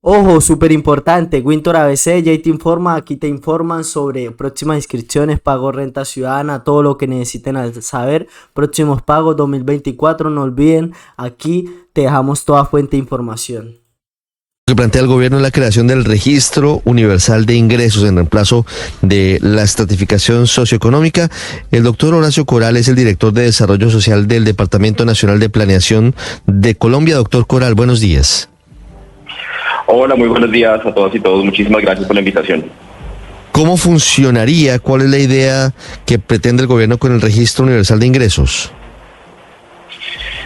Ojo, súper importante, Winter ABC ya te informa, aquí te informan sobre próximas inscripciones, pago renta ciudadana, todo lo que necesiten saber, próximos pagos 2024, no olviden, aquí te dejamos toda fuente de información. Lo que plantea el gobierno es la creación del Registro Universal de Ingresos en reemplazo de la estratificación socioeconómica. El doctor Horacio Coral es el director de Desarrollo Social del Departamento Nacional de Planeación de Colombia. Doctor Coral, buenos días. Hola, muy buenos días a todas y todos. Muchísimas gracias por la invitación. ¿Cómo funcionaría? ¿Cuál es la idea que pretende el gobierno con el Registro Universal de Ingresos?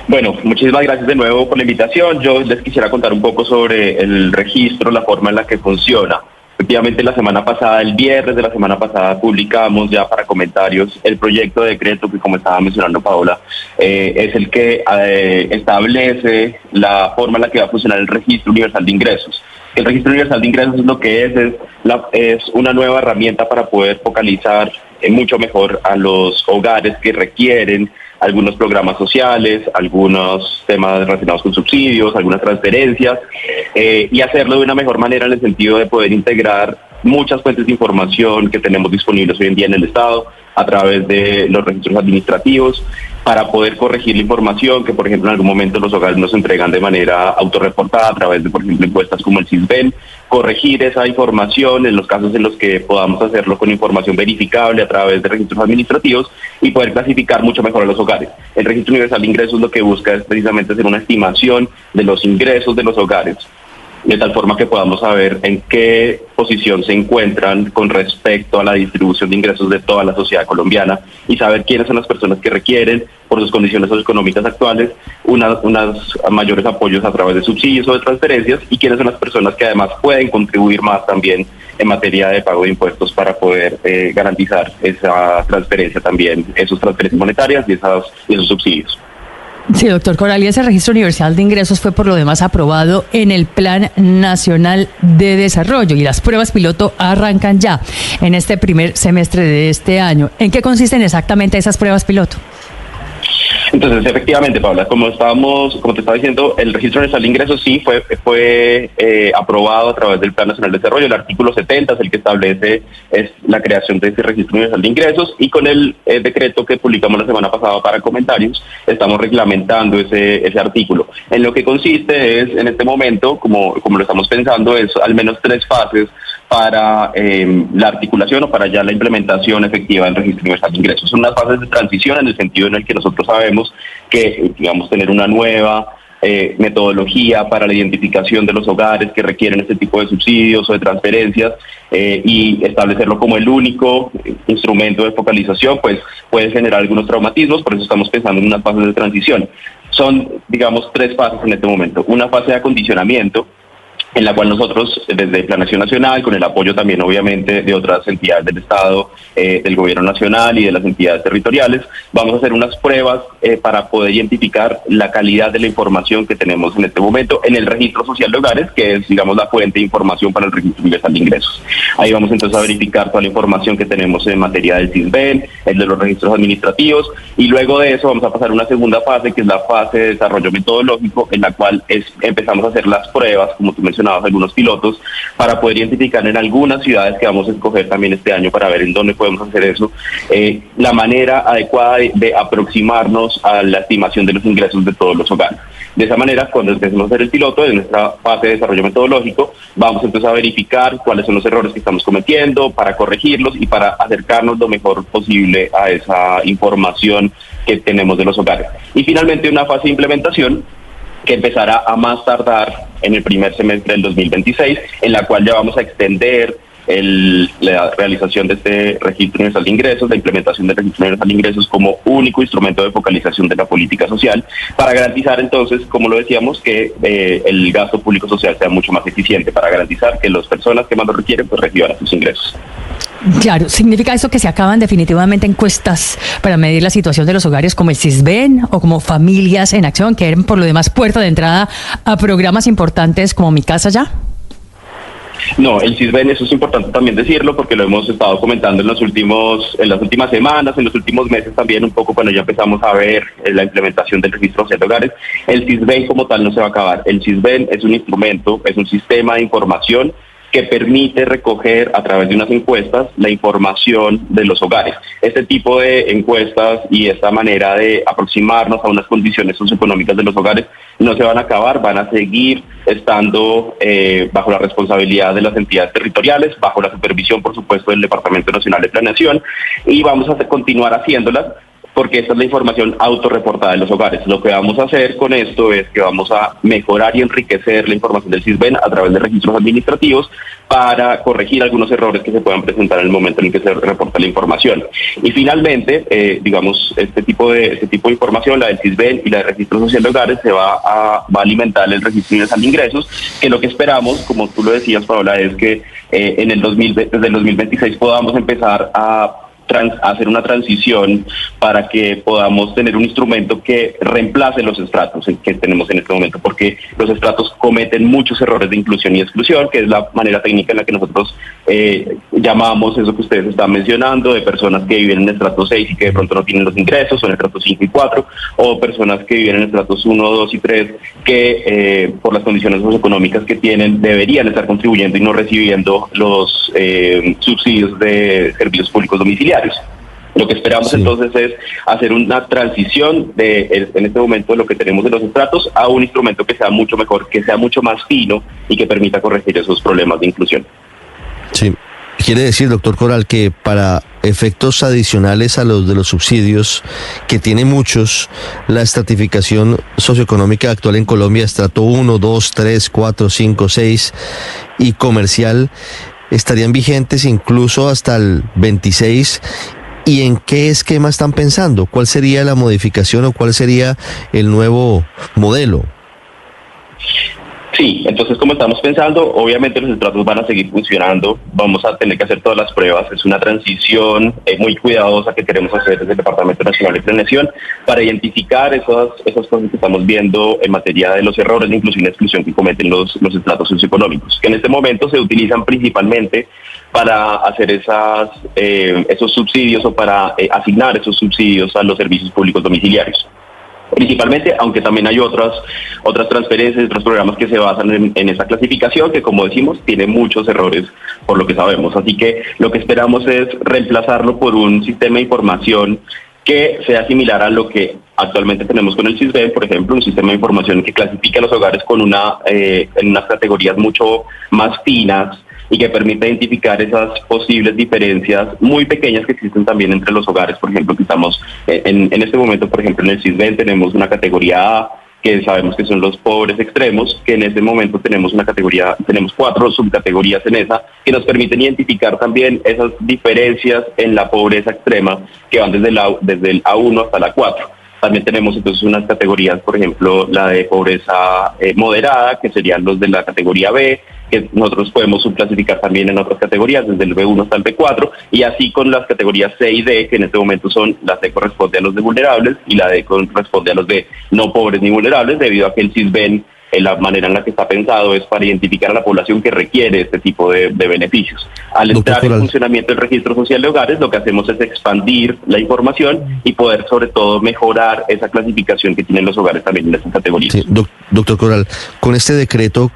Bueno, muchísimas gracias de nuevo por la invitación. Yo les quisiera contar un poco sobre el registro, la forma en la que funciona. Efectivamente, la semana pasada, el viernes de la semana pasada, publicamos ya para comentarios el proyecto de decreto que, como estaba mencionando Paola, es el que establece la forma en la que va a funcionar el Registro Universal de Ingresos. El Registro Universal de Ingresos es lo que es una nueva herramienta para poder focalizar mucho mejor a los hogares que requieren algunos programas sociales, algunos temas relacionados con subsidios, algunas transferencias, y hacerlo de una mejor manera en el sentido de poder integrar muchas fuentes de información que tenemos disponibles hoy en día en el Estado a través de los registros administrativos, para poder corregir la información que, por ejemplo, en algún momento los hogares nos entregan de manera autorreportada a través de, por ejemplo, encuestas como el CISBEN, corregir esa información en los casos en los que podamos hacerlo con información verificable a través de registros administrativos y poder clasificar mucho mejor a los hogares. El Registro Universal de Ingresos lo que busca es precisamente hacer una estimación de los ingresos de los hogares, de tal forma que podamos saber en qué posición se encuentran con respecto a la distribución de ingresos de toda la sociedad colombiana y saber quiénes son las personas que requieren, por sus condiciones socioeconómicas actuales, unos mayores apoyos a través de subsidios o de transferencias, y quiénes son las personas que además pueden contribuir más también en materia de pago de impuestos para poder garantizar esa transferencia también, esas transferencias monetarias y esos subsidios. Sí, doctor Coral, y ese Registro Universal de Ingresos fue por lo demás aprobado en el Plan Nacional de Desarrollo y las pruebas piloto arrancan ya en este primer semestre de este año. ¿En qué consisten exactamente esas pruebas piloto? Entonces, efectivamente, Paula, como te estaba diciendo, el Registro Universal de Ingresos sí fue aprobado a través del Plan Nacional de Desarrollo. El artículo 70 es el que establece la creación de ese Registro Universal de Ingresos, y con el decreto que publicamos la semana pasada para comentarios, estamos reglamentando ese artículo. En lo que consiste es, en este momento, como lo estamos pensando, es al menos 3 fases para la articulación o para ya la implementación efectiva del Registro Universal de Ingresos. Son unas fases de transición en el sentido en el que nosotros sabemos que, digamos, tener una nueva metodología para la identificación de los hogares que requieren este tipo de subsidios o de transferencias, y establecerlo como el único instrumento de focalización, pues puede generar algunos traumatismos. Por eso estamos pensando en unas fases de transición. Son, digamos, 3 fases en este momento. Una fase de acondicionamiento, en la cual nosotros, desde Planeación Nacional, con el apoyo también obviamente de otras entidades del Estado, del Gobierno Nacional y de las entidades territoriales, vamos a hacer unas pruebas para poder identificar la calidad de la información que tenemos en este momento en el Registro Social de Hogares, que es, digamos, la fuente de información para el Registro Universal de Ingresos. Ahí vamos entonces a verificar toda la información que tenemos en materia del CISBEN, el de los registros administrativos, y luego de eso vamos a pasar a una segunda fase, que es la fase de desarrollo metodológico, en la cual empezamos a hacer las pruebas, como tú mencionabas, algunos pilotos, para poder identificar en algunas ciudades que vamos a escoger también este año para ver en dónde podemos hacer eso, la manera adecuada de aproximarnos a la estimación de los ingresos de todos los hogares. De esa manera, cuando empecemos a hacer el piloto en nuestra fase de desarrollo metodológico, vamos entonces a verificar cuáles son los errores que estamos cometiendo, para corregirlos y para acercarnos lo mejor posible a esa información que tenemos de los hogares. Y finalmente, una fase de implementación que empezará a más tardar en el primer semestre del 2026, en la cual ya vamos a extender la realización de este Registro Universal de Ingresos, la implementación del Registro Universal de Ingresos como único instrumento de focalización de la política social, para garantizar entonces, como lo decíamos, que el gasto público social sea mucho más eficiente, para garantizar que las personas que más lo requieren pues reciban sus ingresos. Claro, ¿significa eso que se acaban definitivamente encuestas para medir la situación de los hogares como el CISBEN o como Familias en Acción, que eran por lo demás puerta de entrada a programas importantes como Mi Casa Ya? No, el CISBEN, eso es importante también decirlo porque lo hemos estado comentando en las últimas semanas, en los últimos meses también un poco cuando ya empezamos a ver la implementación del registro social de hogares. El CISBEN como tal no se va a acabar. El CISBEN es un instrumento, es un sistema de información que permite recoger a través de unas encuestas la información de los hogares. Este tipo de encuestas y esta manera de aproximarnos a unas condiciones socioeconómicas de los hogares no se van a acabar, van a seguir estando bajo la responsabilidad de las entidades territoriales, bajo la supervisión, por supuesto, del Departamento Nacional de Planeación, y vamos a continuar haciéndolas porque esta es la información autorreportada de los hogares. Lo que vamos a hacer con esto es que vamos a mejorar y enriquecer la información del CISBEN a través de registros administrativos para corregir algunos errores que se puedan presentar en el momento en el que se reporta la información. Y finalmente, este tipo de información, la del CISBEN y la del registro social de hogares, se va a alimentar el registro universal de ingresos, que lo que esperamos, como tú lo decías, Paola, es que desde el 2026 podamos empezar a hacer una transición para que podamos tener un instrumento que reemplace los estratos que tenemos en este momento, porque los estratos cometen muchos errores de inclusión y exclusión, que es la manera técnica en la que nosotros llamamos eso que ustedes están mencionando, de personas que viven en estrato 6 y que de pronto no tienen los ingresos, o en estratos 5 y 4, o personas que viven en estratos 1, 2 y 3, que por las condiciones socioeconómicas que tienen deberían estar contribuyendo y no recibiendo los subsidios de servicios públicos domiciliarios. Lo que esperamos entonces es hacer una transición en este momento de lo que tenemos en los estratos a un instrumento que sea mucho mejor, que sea mucho más fino y que permita corregir esos problemas de inclusión. Sí. Quiere decir, doctor Coral, que para efectos adicionales a los de los subsidios, que tiene muchos, la estratificación socioeconómica actual en Colombia, estrato 1, 2, 3, 4, 5, 6 y comercial, estarían vigentes incluso hasta el 26. ¿Y en qué esquema están pensando? ¿Cuál sería la modificación o cuál sería el nuevo modelo? Sí, entonces como estamos pensando, obviamente los estratos van a seguir funcionando, vamos a tener que hacer todas las pruebas, es una transición muy cuidadosa que queremos hacer desde el Departamento Nacional de Planeación para identificar esas cosas que estamos viendo en materia de los errores de inclusión y exclusión que cometen los estratos socioeconómicos, que en este momento se utilizan principalmente para hacer esos subsidios o para asignar esos subsidios a los servicios públicos domiciliarios. Principalmente, aunque también hay otras transferencias, otros programas que se basan en esa clasificación, que como decimos, tiene muchos errores por lo que sabemos. Así que lo que esperamos es reemplazarlo por un sistema de información que sea similar a lo que actualmente tenemos con el CISBEN, por ejemplo, un sistema de información que clasifique a los hogares en unas categorías mucho más finas, y que permita identificar esas posibles diferencias muy pequeñas que existen también entre los hogares. Por ejemplo, que estamos en este momento, por ejemplo, en el CISBEN tenemos una categoría A, que sabemos que son los pobres extremos, que en este momento tenemos 4 subcategorías en esa, que nos permiten identificar también esas diferencias en la pobreza extrema, que van desde el A1 hasta la 4. También tenemos entonces unas categorías, por ejemplo, la de pobreza moderada, que serían los de la categoría B, que nosotros podemos subclasificar también en otras categorías, desde el B1 hasta el B4, y así con las categorías C y D, que en este momento son, la C corresponde a los de vulnerables y la D corresponde a los de no pobres ni vulnerables, debido a que el CISBEN, la manera en la que está pensado es para identificar a la población que requiere este tipo de beneficios. Al entrar en funcionamiento el registro social de hogares, lo que hacemos es expandir la información y poder sobre todo mejorar esa clasificación que tienen los hogares también en estas categorías. Sí, doctor Coral, con este decreto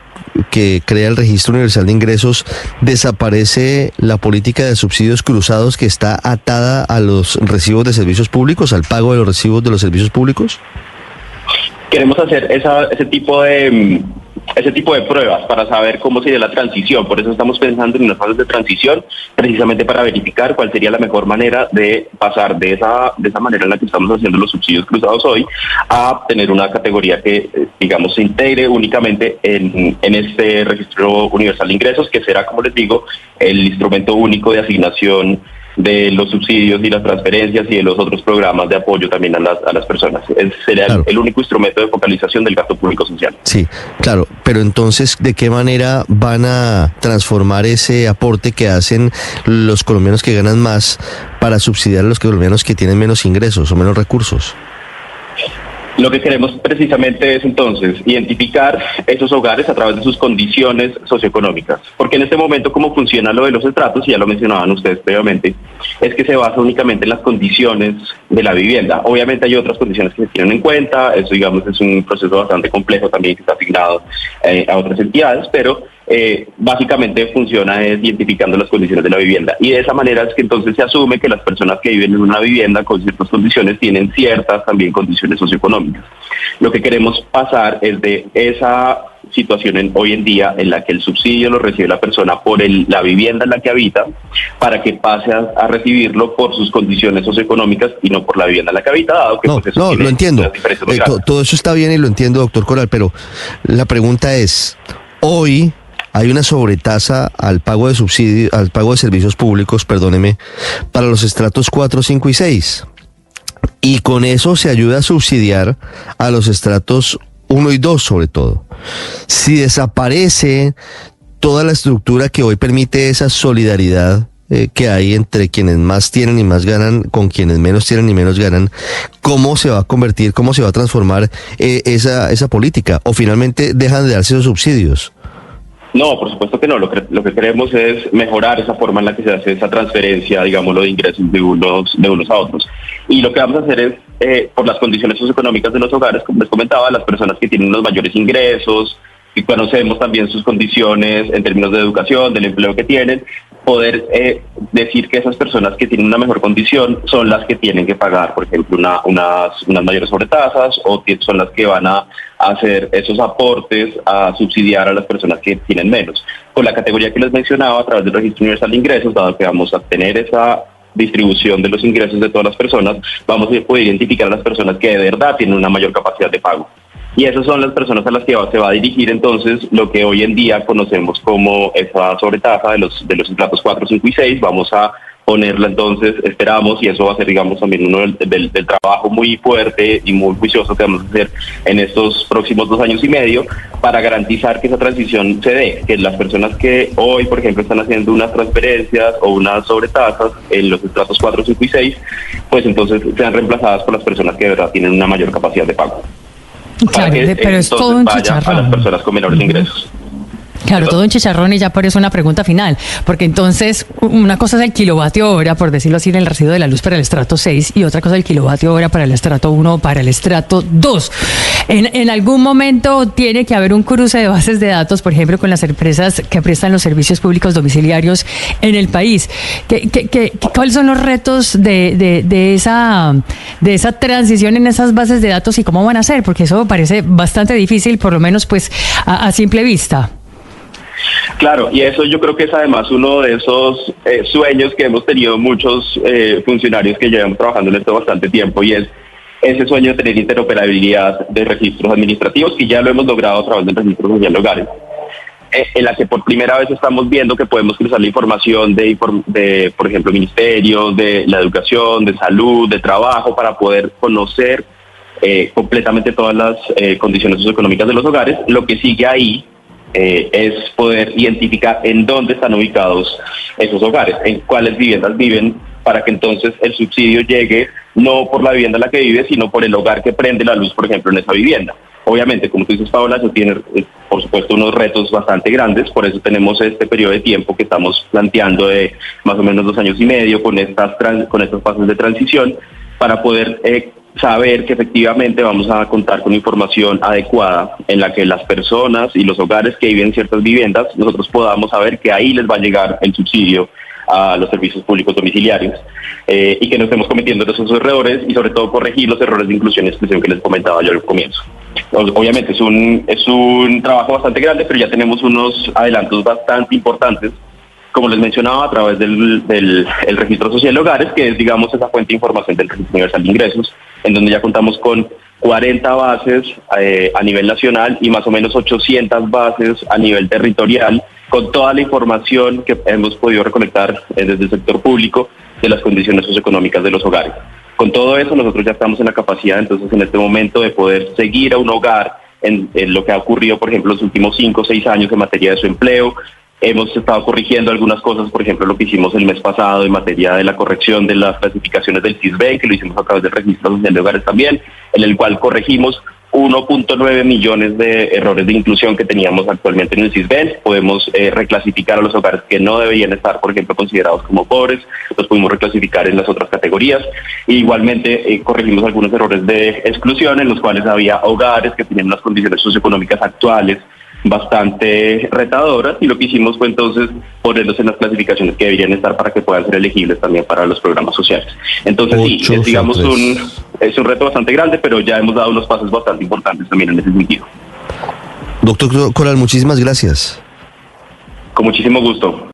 que crea el Registro Universal de Ingresos, ¿desaparece la política de subsidios cruzados que está atada a los recibos de servicios públicos, al pago de los recibos de los servicios públicos? Queremos hacer ese tipo de pruebas para saber cómo sería la transición. Por eso estamos pensando en unas fases de transición, precisamente para verificar cuál sería la mejor manera de pasar de esa manera en la que estamos haciendo los subsidios cruzados hoy a tener una categoría que, digamos, se integre únicamente en este registro universal de ingresos, que será, como les digo, el instrumento único de asignación de los subsidios y las transferencias y de los otros programas de apoyo también a las personas. Sería claro, el único instrumento de focalización del gasto público social. Sí, claro, pero entonces, ¿de qué manera van a transformar ese aporte que hacen los colombianos que ganan más para subsidiar a los colombianos que tienen menos ingresos o menos recursos? Lo que queremos precisamente es entonces identificar esos hogares a través de sus condiciones socioeconómicas, porque en este momento cómo funciona lo de los estratos, y ya lo mencionaban ustedes previamente, es que se basa únicamente en las condiciones de la vivienda. Obviamente hay otras condiciones que se tienen en cuenta, eso digamos es un proceso bastante complejo también que está asignado a otras entidades, pero básicamente funciona es identificando las condiciones de la vivienda, y de esa manera es que entonces se asume que las personas que viven en una vivienda con ciertas condiciones tienen ciertas también condiciones socioeconómicas. Lo que queremos pasar es de esa situación hoy en día en la que el subsidio lo recibe la persona por la vivienda en la que habita, para que pase a recibirlo por sus condiciones socioeconómicas y no por la vivienda en la que habita, dado que pues, no, lo entiendo. Todo eso está bien y lo entiendo, doctor Coral, pero la pregunta es, hoy hay una sobretasa al pago de subsidio, al pago de servicios públicos, perdóneme, para los estratos 4, 5 y 6. Y con eso se ayuda a subsidiar a los estratos 1 y 2 sobre todo. Si desaparece toda la estructura que hoy permite esa solidaridad que hay entre quienes más tienen y más ganan con quienes menos tienen y menos ganan, ¿cómo se va a convertir, cómo se va a transformar esa política? ¿O finalmente dejan de darse esos subsidios? No, por supuesto que no. Lo que queremos es mejorar esa forma en la que se hace esa transferencia, digámoslo, de ingresos de unos a otros. Y lo que vamos a hacer es, por las condiciones socioeconómicas de los hogares, como les comentaba, las personas que tienen los mayores ingresos, y conocemos también sus condiciones en términos de educación, del empleo que tienen, poder decir que esas personas que tienen una mejor condición son las que tienen que pagar, por ejemplo, unas mayores sobretasas, o son las que van a hacer esos aportes a subsidiar a las personas que tienen menos. Con la categoría que les mencionaba, a través del Registro Universal de Ingresos, dado que vamos a tener esa distribución de los ingresos de todas las personas, vamos a poder identificar a las personas que de verdad tienen una mayor capacidad de pago. Y esas son las personas a las que se va a dirigir entonces lo que hoy en día conocemos como esa sobretasa de los estratos 4, 5 y 6. Vamos a ponerla entonces, esperamos, y eso va a ser, digamos, también uno del trabajo muy fuerte y muy juicioso que vamos a hacer en estos próximos 2 años y medio, para garantizar que esa transición se dé, que las personas que hoy, por ejemplo, están haciendo unas transferencias o unas sobretasas en los estratos 4, 5 y 6, pues entonces sean reemplazadas por las personas que de verdad tienen una mayor capacidad de pago. Claro, pero es todo un chicharrón. A las personas con menores ingresos. Claro, todo un chicharrón, y ya por eso una pregunta final, porque entonces una cosa es el kilovatio hora, por decirlo así, en el recibo de la luz para el estrato 6, y otra cosa es el kilovatio hora para el estrato 1 o para el estrato 2. En algún momento tiene que haber un cruce de bases de datos, por ejemplo, con las empresas que prestan los servicios públicos domiciliarios en el país. ¿Cuáles son los retos de esa transición en esas bases de datos y cómo van a ser? Porque eso me parece bastante difícil, por lo menos pues a simple vista. Claro, y eso yo creo que es además uno de esos sueños que hemos tenido muchos funcionarios que llevamos trabajando en esto bastante tiempo, y es ese sueño de tener interoperabilidad de registros administrativos, que ya lo hemos logrado a través del Registro Social de Hogares, en la que por primera vez estamos viendo que podemos cruzar la información de por ejemplo, ministerios, de la educación, de salud, de trabajo, para poder conocer completamente todas las condiciones socioeconómicas de los hogares. Lo que sigue ahí es poder identificar en dónde están ubicados esos hogares, en cuáles viviendas viven, para que entonces el subsidio llegue no por la vivienda en la que vive, sino por el hogar que prende la luz, por ejemplo, en esa vivienda. Obviamente, como tú dices, Paola, eso tiene, por supuesto, unos retos bastante grandes, por eso tenemos este periodo de tiempo que estamos planteando de más o menos 2 años y medio con estas fases de transición, para poder saber que efectivamente vamos a contar con información adecuada en la que las personas y los hogares que viven en ciertas viviendas, nosotros podamos saber que ahí les va a llegar el subsidio a los servicios públicos domiciliarios, y que no estemos cometiendo esos errores, y sobre todo corregir los errores de inclusión y exclusión que les comentaba yo al comienzo. Obviamente es un trabajo bastante grande, pero ya tenemos unos adelantos bastante importantes, como les mencionaba, a través del Registro Social de Hogares, que es, digamos, esa fuente de información del Registro Universal de Ingresos, en donde ya contamos con 40 bases a nivel nacional y más o menos 800 bases a nivel territorial, con toda la información que hemos podido recolectar desde el sector público de las condiciones socioeconómicas de los hogares. Con todo eso, nosotros ya estamos en la capacidad, entonces, en este momento, de poder seguir a un hogar en lo que ha ocurrido, por ejemplo, los últimos 5 o 6 años en materia de su empleo, Hemos estado corrigiendo algunas cosas, por ejemplo, lo que hicimos el mes pasado en materia de la corrección de las clasificaciones del CISBEN, que lo hicimos a través del Registro Social de Hogares también, en el cual corregimos 1.9 millones de errores de inclusión que teníamos actualmente en el CISBEN. Podemos reclasificar a los hogares que no deberían estar, por ejemplo, considerados como pobres, los pudimos reclasificar en las otras categorías. E igualmente corregimos algunos errores de exclusión en los cuales había hogares que tenían unas condiciones socioeconómicas actuales bastante retadoras, y lo que hicimos fue entonces ponerlos en las clasificaciones que deberían estar para que puedan ser elegibles también para los programas sociales. Entonces sí, es, digamos, es un reto bastante grande, pero ya hemos dado unos pasos bastante importantes también en ese sentido. Doctor Coral, muchísimas gracias. Con muchísimo gusto.